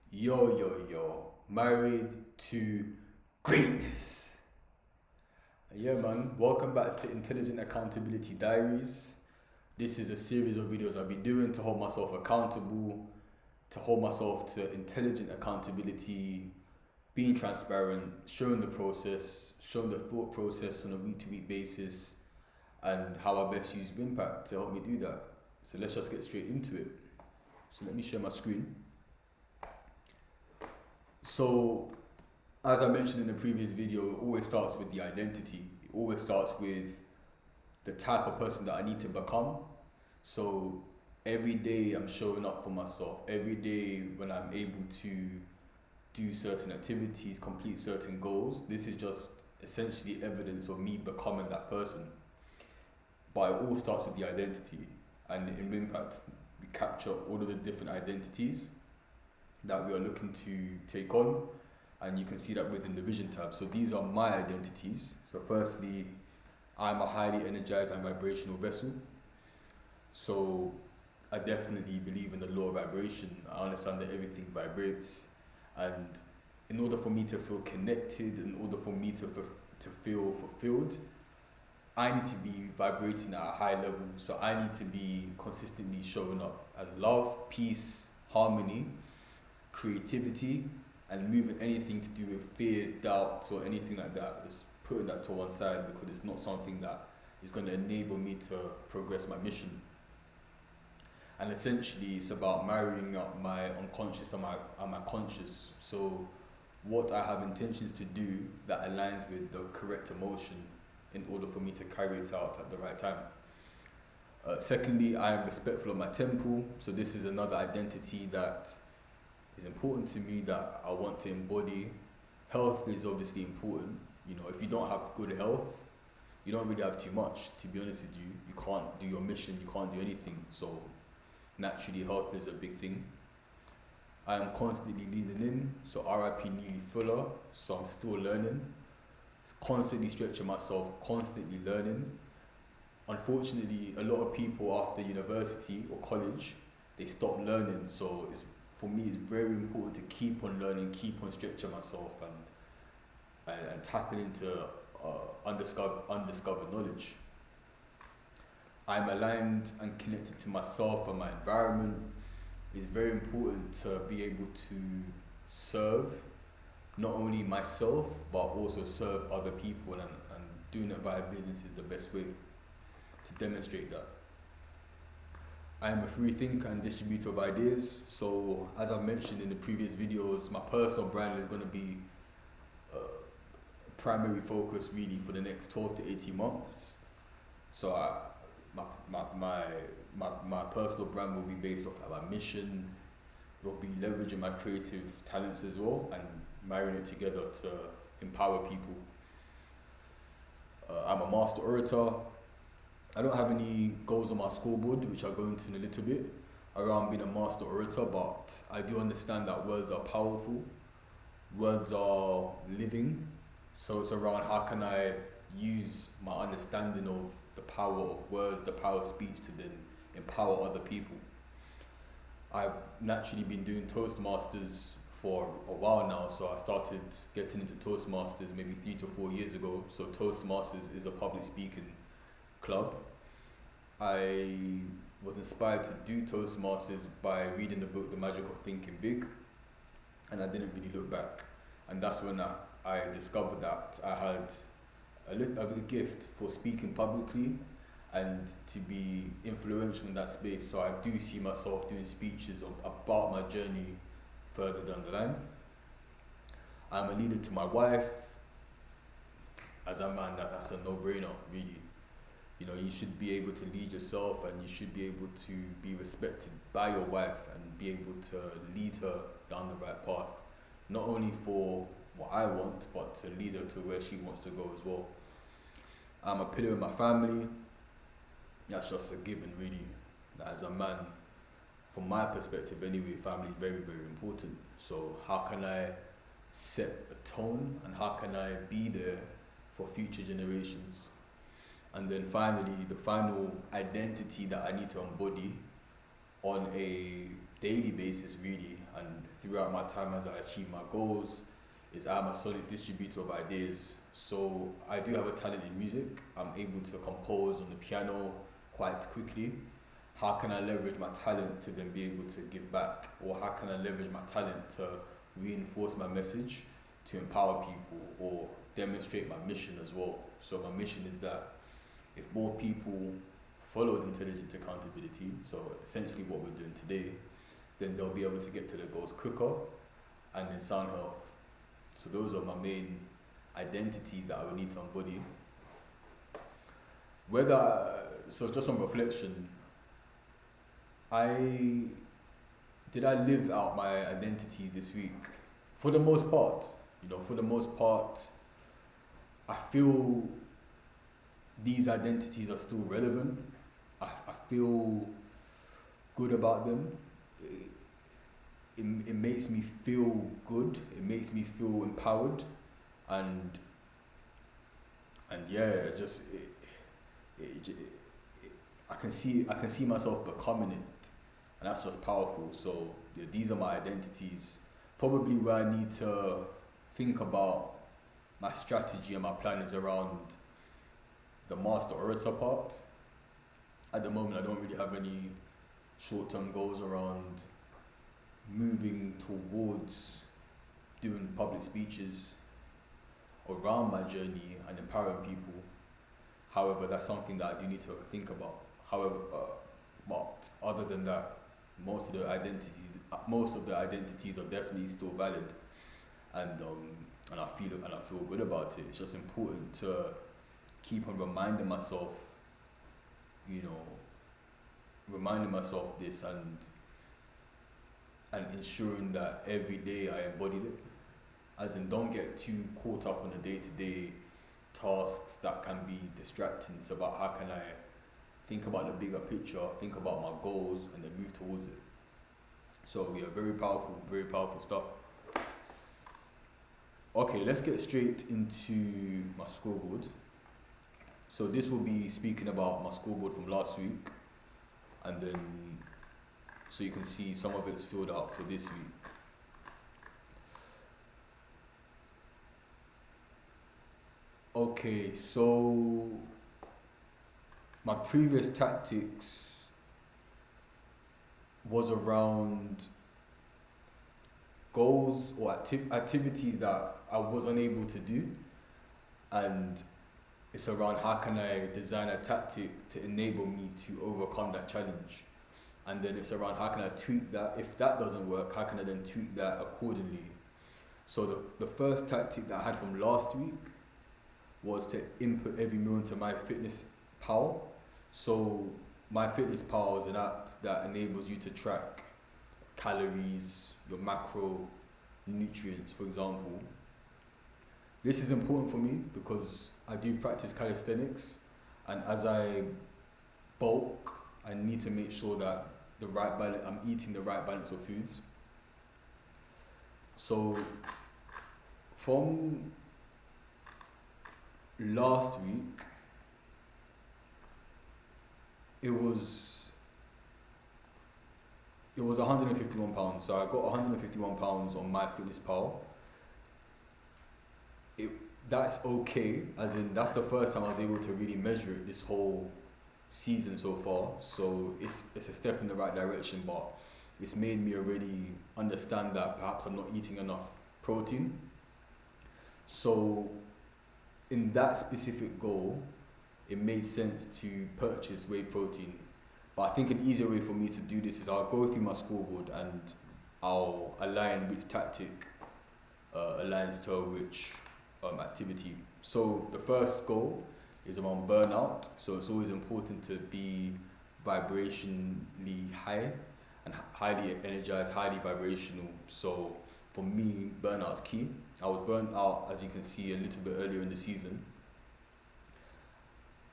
Yo, married to greatness. Yeah, man, welcome back to Intelligent Accountability Diaries. This is a series of videos I'll be doing to hold myself accountable, to hold myself to intelligent accountability, being transparent, showing the process, showing the thought process on a week to week basis, and how I best use impact to help me do that. So let's just get straight into it. So let me share my screen. So, as I mentioned in the previous video, it always starts with the identity. It always starts with the type of person that I need to become. So, every day I'm showing up for myself. Every day when I'm able to do certain activities, complete certain goals, this is just essentially evidence of me becoming that person. But it all starts with the identity. And in Impact, we capture all of the different identities that we are looking to take on, and you can see that within the vision tab. So these are my identities. So firstly, I'm a highly energized and vibrational vessel. So I definitely believe in the law of vibration. I understand that everything vibrates, and in order for me to feel connected, in order for me to feel fulfilled, I need to be vibrating at a high level. So I need to be consistently showing up as love, peace, harmony, creativity, and moving anything to do with fear, doubt, or anything like that. Just putting that to one side because it's not something that is going to enable me to progress my mission. And essentially, it's about marrying up my unconscious and my conscious. So, what I have intentions to do that aligns with the correct emotion in order for me to carry it out at the right time. Secondly, I am respectful of my temple. So, this is another identity that is important to me that I want to embody. Health is obviously important. You know, if you don't have good health, you don't really have too much, to be honest with you. You can't do your mission, you can't do anything. So naturally health is a big thing. I am constantly leaning in, so RIP Neely Fuller, so I'm still learning. Constantly stretching myself, constantly learning. Unfortunately, a lot of people after university or college, they stop learning, so for me, it's very important to keep on learning, keep on stretching myself, and tapping into undiscovered knowledge. I'm aligned and connected to myself and my environment. It's very important to be able to serve not only myself but also serve other people, and doing it via business is the best way to demonstrate that. I am a free thinker and distributor of ideas. So as I've mentioned in the previous videos, my personal brand is going to be primary focus really for the next 12 to 18 months. So my personal brand will be based off of my mission. Will be leveraging my creative talents as well and marrying it together to empower people. I'm a master orator. I don't have any goals on my scoreboard, which I'll go into in a little bit, around being a master orator, but I do understand that words are powerful, words are living, so it's around how can I use my understanding of the power of words, the power of speech to then empower other people. I've naturally been doing Toastmasters for a while now, so I started getting into Toastmasters maybe 3 to 4 years ago. So Toastmasters is a public speaking club. I was inspired to do Toastmasters by reading the book The Magic of Thinking Big, and I didn't really look back. And that's when I discovered that I had a gift for speaking publicly and to be influential in that space. So I do see myself doing speeches about my journey further down the line. I'm a leader to my wife. As a man, that's a no-brainer, really. You know, you should be able to lead yourself, and you should be able to be respected by your wife and be able to lead her down the right path. Not only for what I want, but to lead her to where she wants to go as well. I'm a pillar in my family. That's just a given, really. As a man, from my perspective anyway, family is very, very important. So how can I set a tone, and how can I be there for future generations? And then finally, the final identity that I need to embody on a daily basis, really, And throughout my time as I achieve my goals, is I'm a solid distributor of ideas. So I do have a talent in music. I'm able to compose on the piano quite quickly. How can I leverage my talent to then be able to give back? Or how can I leverage my talent to reinforce my message, to empower people, or demonstrate my mission as well? So my mission is that if more people followed intelligent accountability, so essentially what we're doing today, then they'll be able to get to their goals quicker and in sound health. So those are my main identities that I would need to embody. So just on reflection, did I live out my identities this week? For the most part, I feel these identities are still relevant. I feel good about them. It makes me feel good. It makes me feel empowered, and yeah, I can see myself becoming it, and that's just powerful. So yeah, these are my identities. Probably where I need to think about my strategy and my plan is around the master orator part. At the moment, I don't really have any short-term goals around moving towards doing public speeches around my journey and empowering people. However, that's something that I do need to think about. However, but other than that, most of the identities are definitely still valid, and I feel good about it. It's just important to keep on reminding myself this, and ensuring that every day I embodied it. As in, don't get too caught up on the day-to-day tasks that can be distracting. It's about how can I think about the bigger picture, think about my goals, and then move towards it. So yeah, very powerful stuff. Okay, let's get straight into my scoreboard. So this will be speaking about my scoreboard from last week, and then so you can see some of it's filled out for this week. Okay, so my previous tactics was around goals or activities that I was unable to do, and it's around how can I design a tactic to enable me to overcome that challenge. And then it's around how can I tweak that. If that doesn't work, how can I then tweak that accordingly? So the first tactic that I had from last week was to input every meal into MyFitnessPal. So MyFitnessPal is an app that enables you to track calories, your macro nutrients, for example. This is important for me because I do practice calisthenics, and as I bulk, I need to make sure that I'm eating the right balance of foods. So from last week, it was 151 pounds. So I got 151 pounds on MyFitnessPal. That's okay, as in that's the first time I was able to really measure it this whole season so far. So it's a step in the right direction, but it's made me already understand that perhaps I'm not eating enough protein. So in that specific goal, it made sense to purchase whey protein. But I think an easier way for me to do this is I'll go through my scoreboard and I'll align which tactic aligns to which activity. So the first goal is around burnout. So it's always important to be vibrationally high and highly energized, highly vibrational. So for me, burnout is key. I was burnt out, as you can see, a little bit earlier in the season.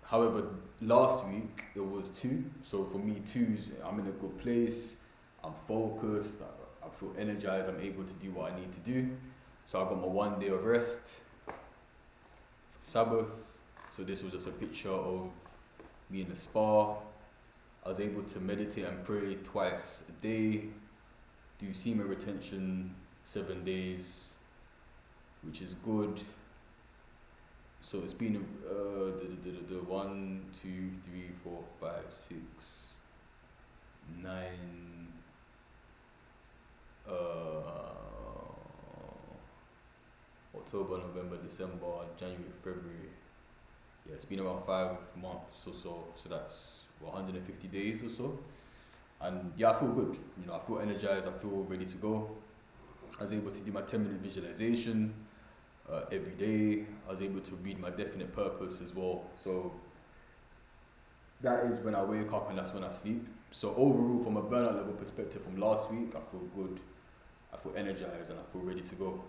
However, last week it was 2. So for me, 2's, I'm in a good place, I'm focused, I feel energized, I'm able to do what I need to do. So I got my 1 day of rest, Sabbath. So this was just a picture of me in the spa. I was able to meditate and pray twice a day. do semen retention 7 days, which is good. So it's been 1, 2, 3, 4, 5, 6, 9, October, November, December, January, February. Yeah, it's been around 5 months or so. So that's 150 days or so. And yeah, I feel good. I feel energized. I feel ready to go. I was able to do my 10-minute visualization every day. I was able to read my definite purpose as well. So that is when I wake up and that's when I sleep. So overall, from a burnout level perspective from last week, I feel good. I feel energized and I feel ready to go.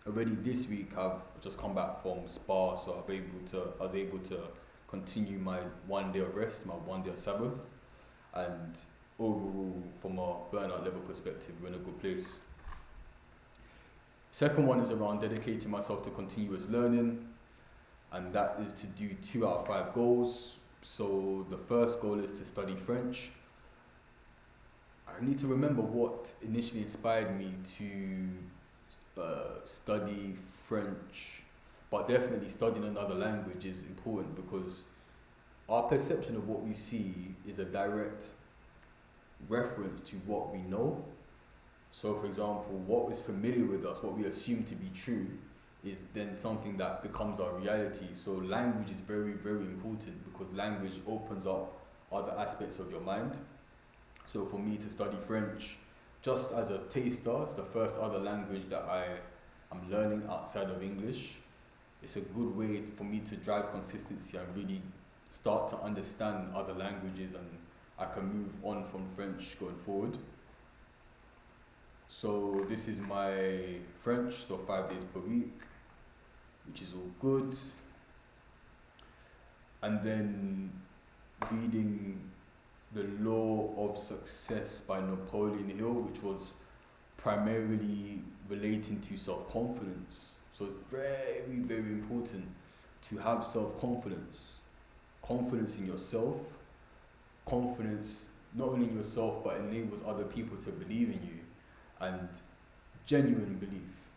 Already this week, I've just come back from spa, so I was able to continue my 1 day of rest, my 1 day of Sabbath. And overall, from a burnout level perspective, we're in a good place. Second one is around dedicating myself to continuous learning, and that is to do 2 out of 5 goals. So the first goal is to study French. I need to remember what initially inspired me to study French, but definitely studying another language is important because our perception of what we see is a direct reference to what we know. So for example, what is familiar with us, what we assume to be true, is then something that becomes our reality. So language is very, very important because language opens up other aspects of your mind. So for me to study French, just as a taster, it's the first other language that I am learning outside of English. It's a good way for me to drive consistency and really start to understand other languages, and I can move on from French going forward. So this is my French, so 5 days per week, which is all good. And then reading The Law of Success by Napoleon Hill, which was primarily relating to self-confidence. So it's very, very important to have self-confidence. Confidence in yourself, confidence not only in yourself but enables other people to believe in you, and genuine belief.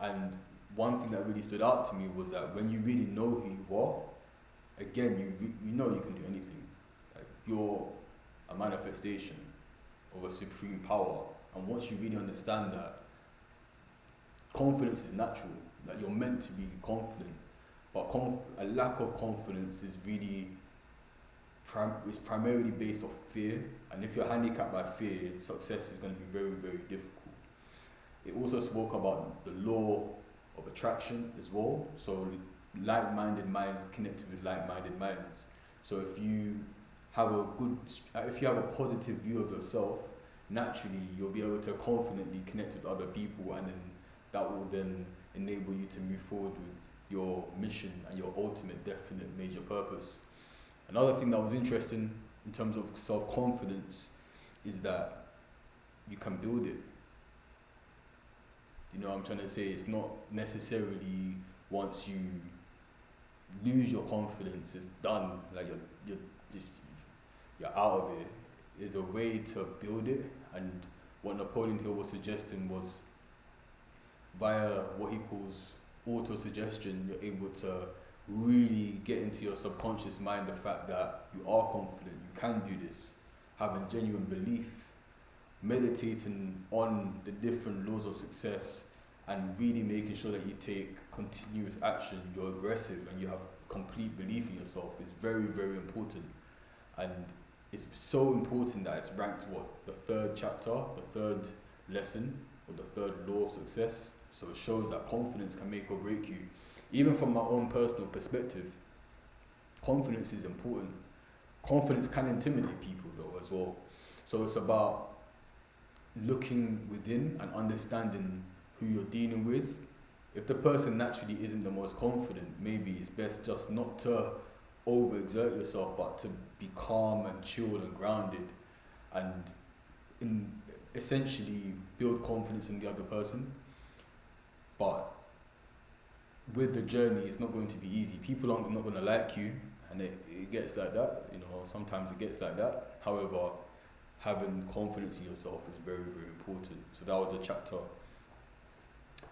And one thing that really stood out to me was that when you really know who you are, again, you know you can do anything. Like, you're a manifestation of a supreme power, and once you really understand that, confidence is natural, that you're meant to be confident, but a lack of confidence is really is primarily based off fear, and if you're handicapped by fear, success is going to be very, very difficult. It also spoke about the law of attraction as well. So like-minded minds connect with like-minded minds. So if you have a positive view of yourself, naturally you'll be able to confidently connect with other people, and then that will then enable you to move forward with your mission and your ultimate definite major purpose. Another thing that was interesting in terms of self-confidence is that you can build it. You know what I'm trying to say? It's not necessarily once you lose your confidence, it's done. Like you're out of it. There's a way to build it, and what Napoleon Hill was suggesting was via what he calls auto-suggestion, you're able to really get into your subconscious mind the fact that you are confident, you can do this, having genuine belief, meditating on the different laws of success, and really making sure that you take continuous action, you're aggressive, and you have complete belief in yourself is very, very important. And it's so important that it's ranked the 3rd chapter, the 3rd lesson, or the 3rd law of success. So it shows that confidence can make or break you. Even from my own personal perspective, confidence is important. Confidence can intimidate people though as well. So it's about looking within and understanding who you're dealing with. If the person naturally isn't the most confident, maybe it's best just not to overexert yourself, but to be calm and chill and grounded, and essentially build confidence in the other person. But with the journey, it's not going to be easy. People aren't not going to like you, and it gets like that. Sometimes it gets like that. However, having confidence in yourself is very, very important. So that was the chapter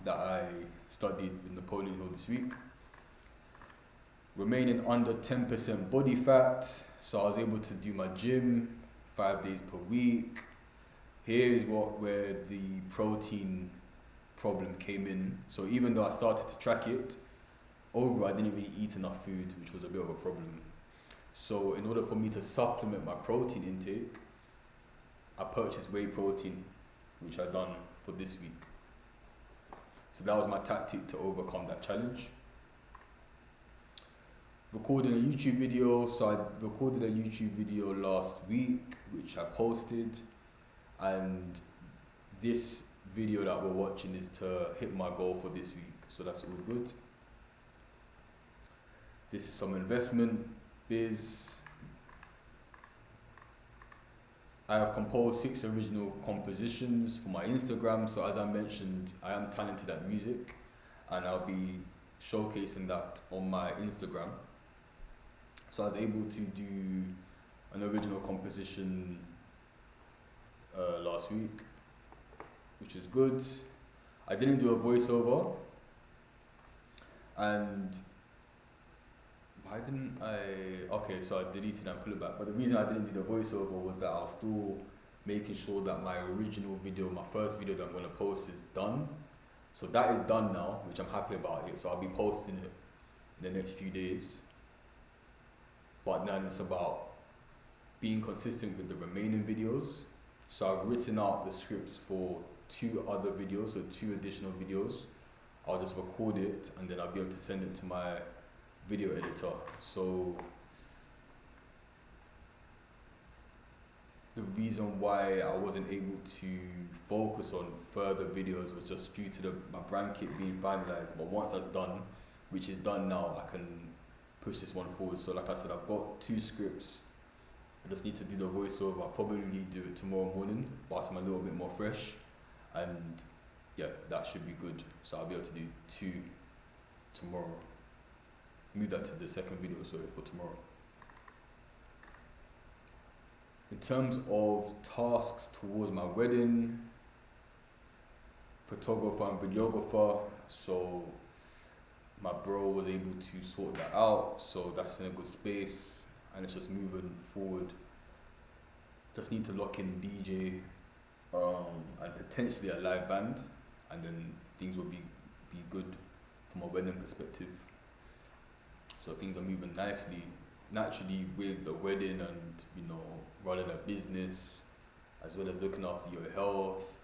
that I studied with Napoleon Hill this week. Remaining under 10% body fat, so I was able to do my gym 5 days per week. Here is where the protein problem came in. So even though I started to track it, I didn't really eat enough food, which was a bit of a problem. So in order for me to supplement my protein intake, I purchased whey protein, which I've done for this week. So that was my tactic to overcome that challenge. Recording a YouTube video, so I recorded a YouTube video last week, which I posted, and this video that we're watching is to hit my goal for this week, so that's all good. This is some investment biz. I have composed 6 original compositions for my Instagram, so as I mentioned, I am talented at music, and I'll be showcasing that on my Instagram. So I was able to do an original composition last week, which is good. I didn't do a voiceover, and why didn't I? Okay, so I deleted and put it back. But the reason I didn't do the voiceover was that I was still making sure that my original video, my first video that I'm going to post, is done. So that is done now, which I'm happy about it. So I'll be posting it in the next few days. But then it's about being consistent with the remaining videos. So I've written out the scripts for 2 other videos, so 2 additional videos. I'll just record it and then I'll be able to send it to my video editor. So the reason why I wasn't able to focus on further videos was just due to my brand kit being finalized. But once that's done, which is done now, I can push this one forward. So like I said, I've got 2 scripts. I just need to do the voiceover. I'll probably do it tomorrow morning whilst I'm a little bit more fresh, and yeah, that should be good. So I'll be able to do 2 tomorrow. Move that to the second video, sorry, for tomorrow. In terms of tasks towards my wedding, photographer and videographer, so my bro was able to sort that out, so that's in a good space, and it's just moving forward. Just need to lock in DJ and potentially a live band, and then things will be good from a wedding perspective. So things are moving nicely, naturally with the wedding, and running a business, as well as looking after your health,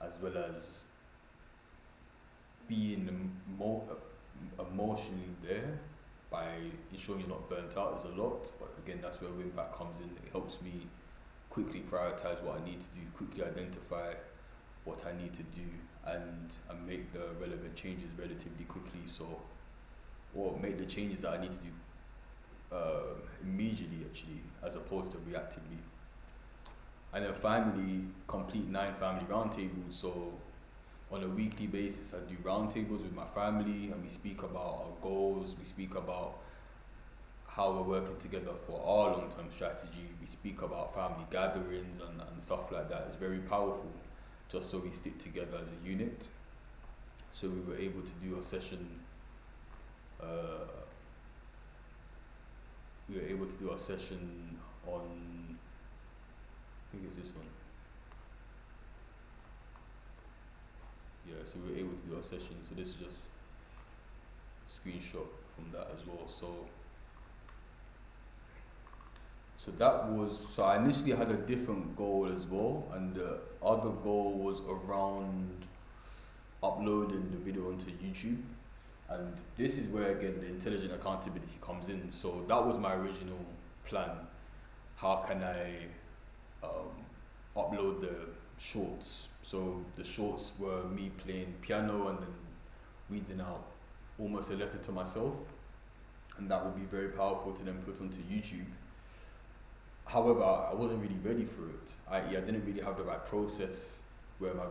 as well as being emotionally there by ensuring you're not burnt out. Is a lot, but again, that's where Wimpact comes in. It helps me quickly prioritize what I need to do, quickly identify what I need to do, and make the relevant changes relatively quickly. Or make the changes that I need to do immediately, actually, as opposed to reactively. And then finally, complete 9 family roundtables. So on a weekly basis, I do roundtables with my family, and we speak about our goals, we speak about how we're working together for our long-term strategy, we speak about family gatherings and stuff like that. It's very powerful, just so we stick together as a unit. So we were able to do a session on, I think it's this one. Yeah, so we were able to do a session. So this is just a screenshot from that as well. So I initially had a different goal as well, and the other goal was around uploading the video onto YouTube. And this is where, again, the intelligent accountability comes in. So that was my original plan. How can I upload the shorts? So the shorts were me playing piano and then reading out almost a letter to myself, and that would be very powerful to then put onto YouTube. However, I wasn't really ready for it. I didn't really have the right process where my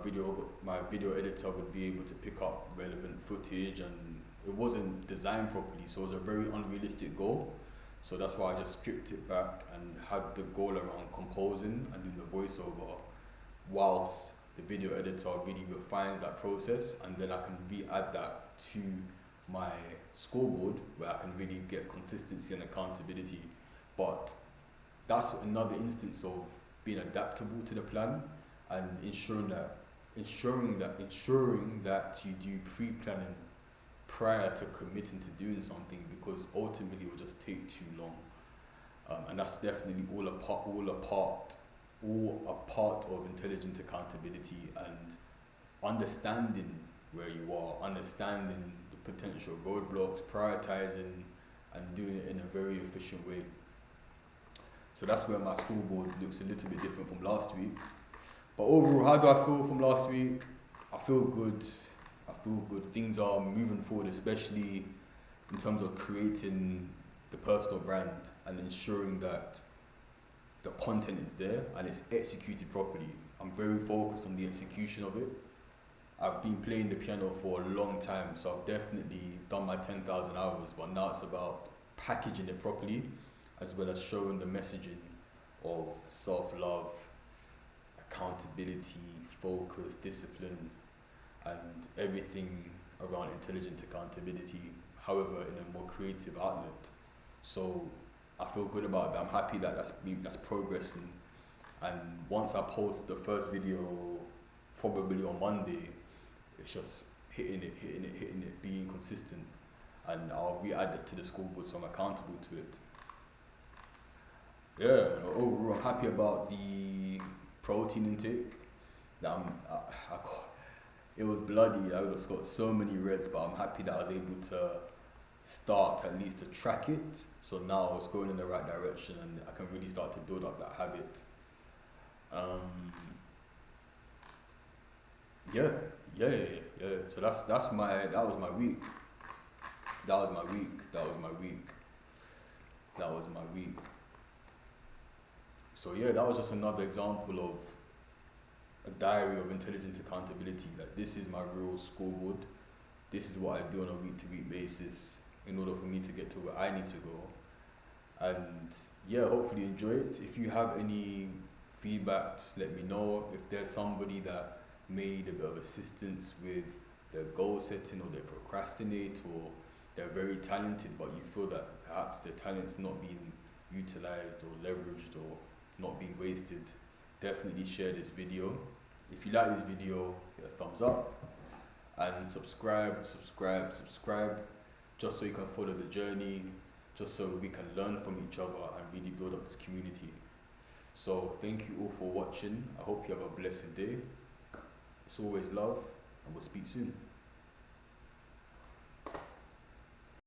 video editor would be able to pick up relevant footage, and it wasn't designed properly, so it was a very unrealistic goal. So that's why I just stripped it back and had the goal around composing and doing the voiceover whilst the video editor really refines that process, and then I can re-add that to my scoreboard where I can really get consistency and accountability. But that's another instance of being adaptable to the plan and ensuring that you do pre-planning prior to committing to doing something, because ultimately it will just take too long. And that's definitely all a part of intelligent accountability and understanding where you are, understanding the potential roadblocks, prioritizing, and doing it in a very efficient way. So that's where my scoreboard looks a little bit different from last week. But overall, how do I feel from last week? I feel good. Things are moving forward, especially in terms of creating the personal brand and ensuring that the content is there and it's executed properly. I'm very focused on the execution of it. I've been playing the piano for a long time, so I've definitely done my 10,000 hours, but now it's about packaging it properly, as well as showing the messaging of self-love, accountability, focus, discipline, and everything around intelligent accountability, however, in a more creative outlet. So I feel good about that. I'm happy that that's progressing. And once I post the first video, probably on Monday, it's just hitting it, being consistent. And I'll re-add it to the scoreboard so I'm accountable to it. Yeah, overall I'm happy about the protein intake. It was bloody. I would have got so many reds, but I'm happy that I was able to start at least to track it. So now it's going in the right direction, and I can really start to build up that habit. Yeah. So that was my week. So yeah, that was just another example of a diary of intelligent accountability. Like, this is my real scoreboard. This is what I do on a week-to-week basis in order for me to get to where I need to go. And yeah, hopefully you enjoy it. If you have any feedback, just let me know. If there's somebody that may need a bit of assistance with their goal setting, or they procrastinate, or they're very talented but you feel that perhaps their talent's not being utilized or leveraged or not being wasted, definitely share this video. If you like this video, hit a thumbs up and subscribe, just so you can follow the journey, just so we can learn from each other and really build up this community. So thank you all for watching. I hope you have a blessed day. It's always love, and we'll speak soon.